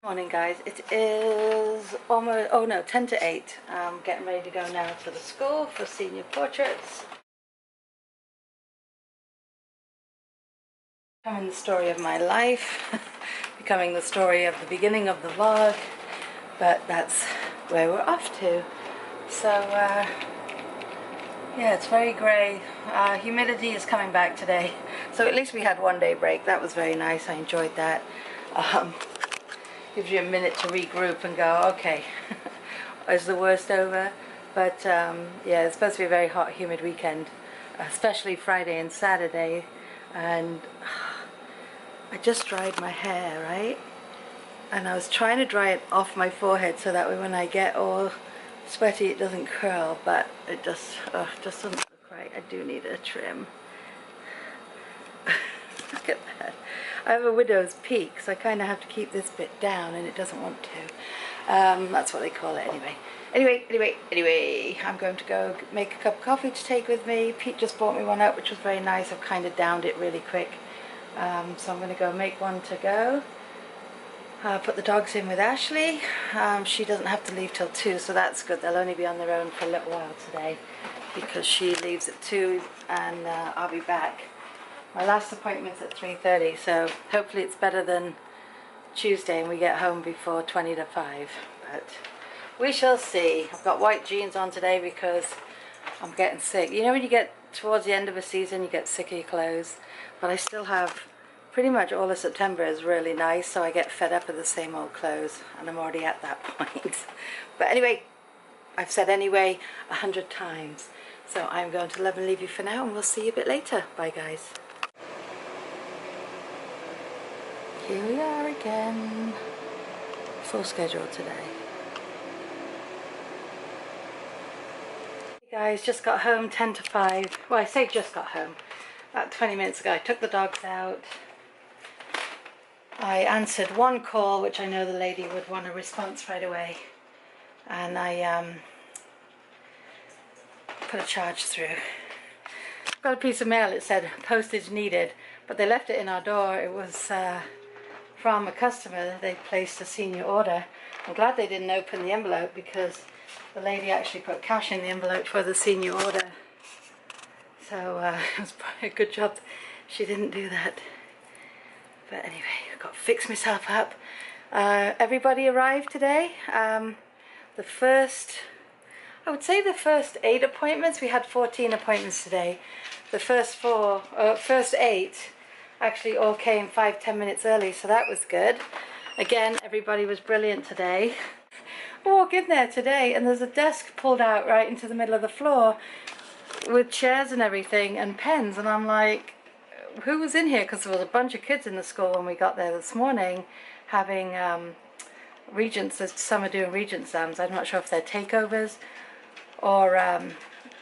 Morning guys, it is almost, oh no, 10 to 8. I'm getting ready to go now to the school for senior portraits. Becoming the story of my life, becoming the story of the beginning of the vlog, but that's where we're off to. So yeah, it's very grey. Humidity is coming back today, so at least we had one day break. That was very nice. I enjoyed that. Gives you a minute to regroup and go, okay, is the worst over? But yeah, it's supposed to be a very hot, humid weekend, especially Friday and Saturday. And I just dried my hair, right? And I was trying to dry it off my forehead so that way when I get all sweaty it doesn't curl, but it just doesn't look right. I do need a trim. Look at that. I have a widow's peak, so I kind of have to keep this bit down, and it doesn't want to. That's what they call it anyway. Anyway, I'm going to go make a cup of coffee to take with me. Pete just bought me one out, which was very nice. I've kind of downed it really quick. So I'm going to go make one to go. Put the dogs in with Ashley. She doesn't have to leave till 2, so that's good. They'll only be on their own for a little while today because she leaves at 2 and I'll be back. My last appointment's at 3:30, so hopefully it's better than Tuesday and we get home before 20 to 5. But we shall see. I've got white jeans on today because I'm getting sick. You know when you get towards the end of a season, you get sick of your clothes. But I still have pretty much all of September is really nice, so I get fed up with the same old clothes, and I'm already at that point. But anyway, I've said anyway 100 times. So I'm going to love and leave you for now, and we'll see you a bit later. Bye guys. Here we are again. Full schedule today. Hey guys, just got home 10 to 5. Well, I say just got home. About 20 minutes ago I took the dogs out. I answered one call, which I know the lady would want a response right away. And I put a charge through. Got a piece of mail, it said postage needed, but they left it in our door. It was from a customer. They placed a senior order. I'm glad they didn't open the envelope because the lady actually put cash in the envelope for the senior order. So it was probably a good job she didn't do that. But anyway, I've got to fix myself up. Everybody arrived today. I would say the first 8 appointments, we had 14 appointments today. The first 8 actually all came 5-10 minutes early, so that was good. Again, everybody was brilliant today. I walk in there today and there's a desk pulled out right into the middle of the floor with chairs and everything and pens, and I'm like, who was in here? Because there was a bunch of kids in the school when we got there this morning having regents. Some are doing regent exams. I'm not sure if they're takeovers or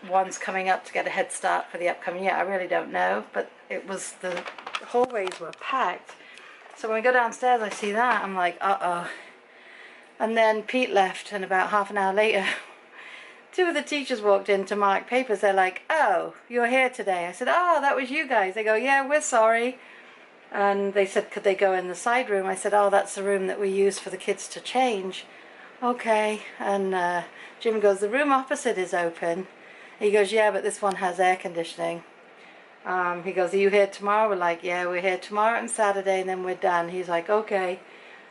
one's coming up to get a head start for the upcoming year. I really don't know, but it was, the hallways were packed. So when we go downstairs I see that, I'm like, uh-oh. And then Pete left, and about half an hour later 2 of the teachers walked in to mark papers. They're like, oh, you're here today. I said, oh, that was you guys. They go, yeah, we're sorry. And they said, could they go in the side room? I said, oh, that's the room that we use for the kids to change. Okay. And Jim goes, the room opposite is open. He goes, yeah, but this one has air conditioning. He goes, are you here tomorrow? We're like, yeah, we're here tomorrow and Saturday, and then we're done. He's like, okay.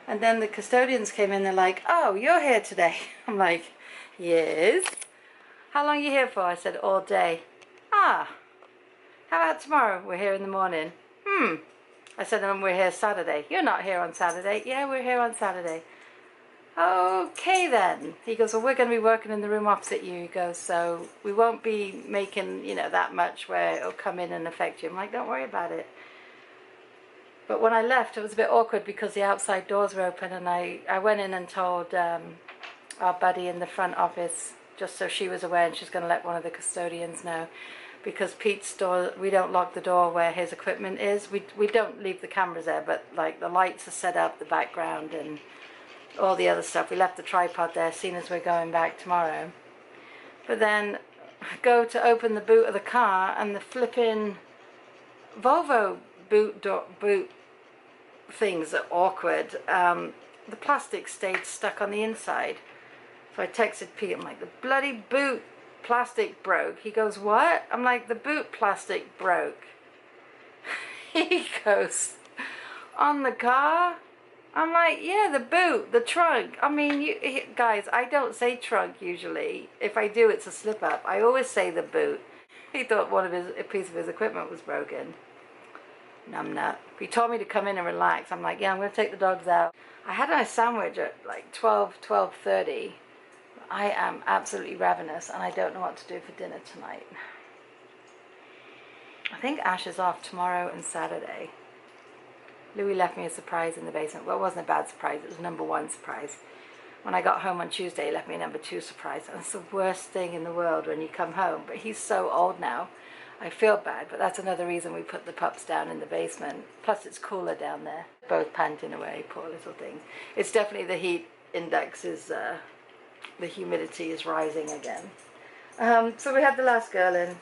And then the custodians came in. They're like, oh, you're here today. I'm like, yes. How long are you here for? I said, all day. Ah, how about tomorrow? We're here in the morning. I said, and we're here Saturday. You're not here on Saturday. Yeah, we're here on Saturday. Okay then. He goes, well, we're going to be working in the room opposite you. He goes, so we won't be making, you know, that much where it'll come in and affect you. I'm like, don't worry about it. But when I left, it was a bit awkward because the outside doors were open, and I went in and told our buddy in the front office, just so she was aware, and she's going to let one of the custodians know, because Pete's door, we don't lock the door where his equipment is. We don't leave the cameras there, but like the lights are set up, the background and all the other stuff. We left the tripod there, seeing as we're going back tomorrow. But then I go to open the boot of the car, and the flipping Volvo boot things are awkward. the plastic stayed stuck on the inside. So I texted Pete, I'm like, the bloody boot plastic broke. He goes, what? I'm like, the boot plastic broke. He goes, on the car? I'm like, yeah, the boot, the trunk. I mean, you guys, I don't say trunk usually. If I do, it's a slip up. I always say the boot. He thought a piece of his equipment was broken. Numbnut. He told me to come in and relax. I'm like, yeah, I'm going to take the dogs out. I had my sandwich at like 12:30. I am absolutely ravenous and I don't know what to do for dinner tonight. I think Ash is off tomorrow and Saturday. Louis left me a surprise in the basement. Well, it wasn't a bad surprise. It was number one surprise. When I got home on Tuesday, he left me a number two surprise. And it's the worst thing in the world when you come home. But he's so old now. I feel bad. But that's another reason we put the pups down in the basement. Plus, it's cooler down there. Both panting away, poor little things. It's definitely the heat index is, the humidity is rising again. So we had the last girl in.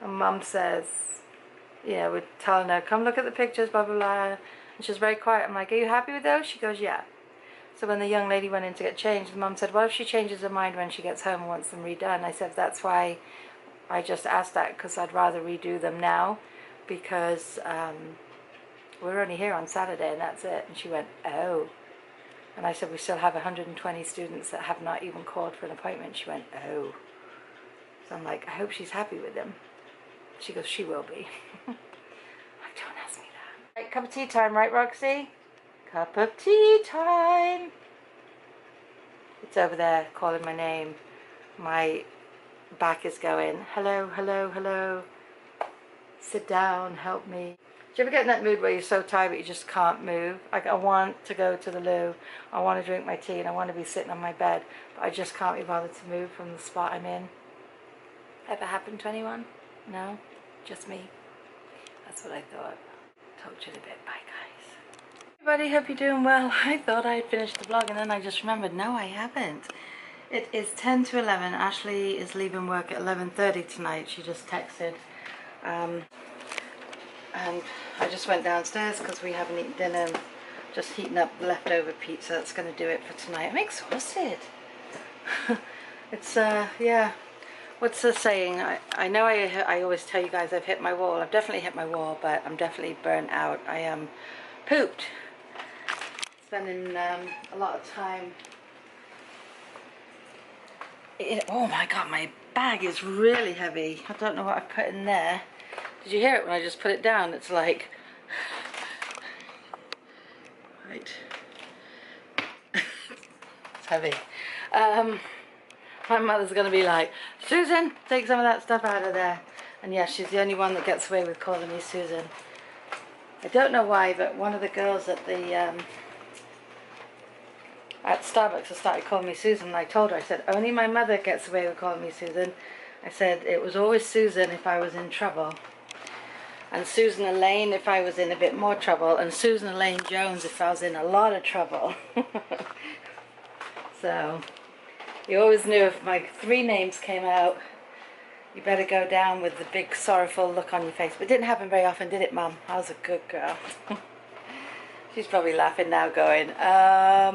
And Mum says, yeah, we're telling her, come look at the pictures, blah, blah, blah. And she was very quiet. I'm like, are you happy with those? She goes, yeah. So when the young lady went in to get changed, the mum said, what if she changes her mind when she gets home and wants them redone? I said, that's why I just asked that, because I'd rather redo them now, because we're only here on Saturday and that's it. And she went, oh. And I said, we still have 120 students that have not even called for an appointment. She went, oh. So I'm like, I hope she's happy with them. She goes, she will be. Like, don't ask me that. Right, cup of tea time, right, Roxy? Cup of tea time. It's over there calling my name. My back is going, hello, hello, hello. Sit down, help me. Do you ever get in that mood where you're so tired but you just can't move? Like, I want to go to the loo, I want to drink my tea, and I want to be sitting on my bed, but I just can't be bothered to move from the spot I'm in. Ever happened to anyone? No? Just me? That's what I thought. Talk to you in a bit. Bye, guys. Everybody, hope you're doing well. I thought I had finished the vlog and then I just remembered, no, I haven't. It is 10 to 11. Ashley is leaving work at 11:30 tonight. She just texted. And I just went downstairs because we haven't eaten dinner. Just heating up the leftover pizza. That's going to do it for tonight. I'm exhausted. It's, yeah. What's the saying? I know I always tell you guys I've hit my wall. I've definitely hit my wall, but I'm definitely burnt out. I am pooped. Spending a lot of time. Oh my god, my bag is really heavy. I don't know what I put in there. Did you hear it when I just put it down? It's like... Right. It's heavy. My mother's going to be like, Susan, take some of that stuff out of there. And yeah, she's the only one that gets away with calling me Susan. I don't know why, but one of the girls at the at Starbucks has started calling me Susan. And I told her, I said, only my mother gets away with calling me Susan. I said, it was always Susan if I was in trouble. And Susan Elaine if I was in a bit more trouble. And Susan Elaine Jones if I was in a lot of trouble. So... you always knew if my three names came out, you better go down with the big sorrowful look on your face. But it didn't happen very often, did it, Mum? I was a good girl. She's probably laughing now going, how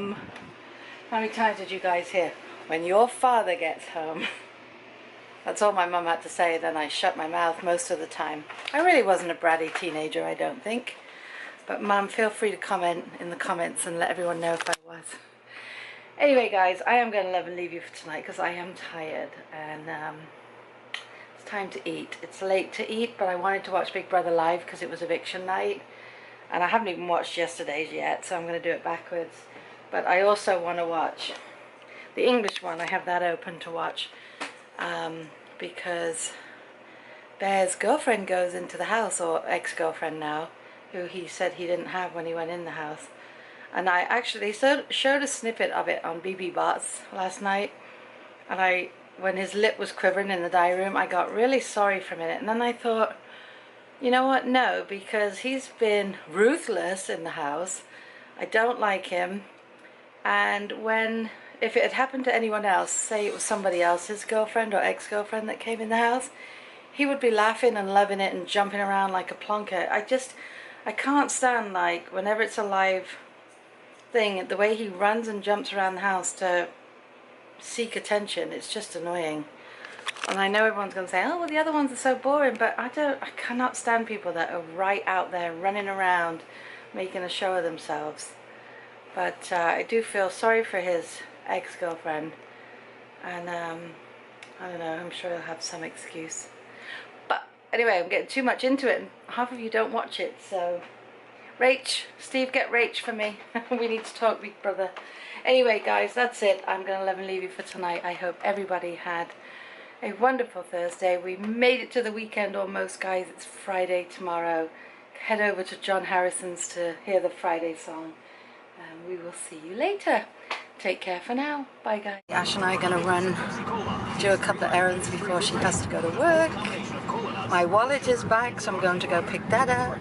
many times did you guys hear? When your father gets home. That's all my mum had to say, then I shut my mouth most of the time. I really wasn't a bratty teenager, I don't think. But Mum, feel free to comment in the comments and let everyone know if I was. Anyway, guys, I am going to love and leave you for tonight because I am tired and it's time to eat. It's late to eat, but I wanted to watch Big Brother live because it was eviction night. And I haven't even watched yesterday's yet, so I'm going to do it backwards. But I also want to watch the English one. I have that open to watch because Bear's girlfriend goes into the house, or ex-girlfriend now, who he said he didn't have when he went in the house. And I actually showed a snippet of it on BB Bots last night. And when his lip was quivering in the diary room, I got really sorry for a minute. And then I thought, you know what? No, because he's been ruthless in the house. I don't like him. And if it had happened to anyone else, say it was somebody else's girlfriend or ex-girlfriend that came in the house, he would be laughing and loving it and jumping around like a plonker. I can't stand, like, whenever it's a live thing, the way he runs and jumps around the house to seek attention, it's just annoying. And I know everyone's going to say, oh, well, the other ones are so boring, but I cannot stand people that are right out there running around making a show of themselves. But I do feel sorry for his ex-girlfriend, and I don't know, I'm sure he'll have some excuse. But anyway, I'm getting too much into it, and half of you don't watch it, so Rach, Steve, get Rach for me. We need to talk, big brother. Anyway, guys, that's it. I'm going to love and leave you for tonight. I hope everybody had a wonderful Thursday. We made it to the weekend almost, guys. It's Friday tomorrow. Head over to John Harrison's to hear the Friday song. We will see you later. Take care for now. Bye, guys. Ash and I are going to run, do a couple of errands before she has to go to work. My wallet is back, so I'm going to go pick that up.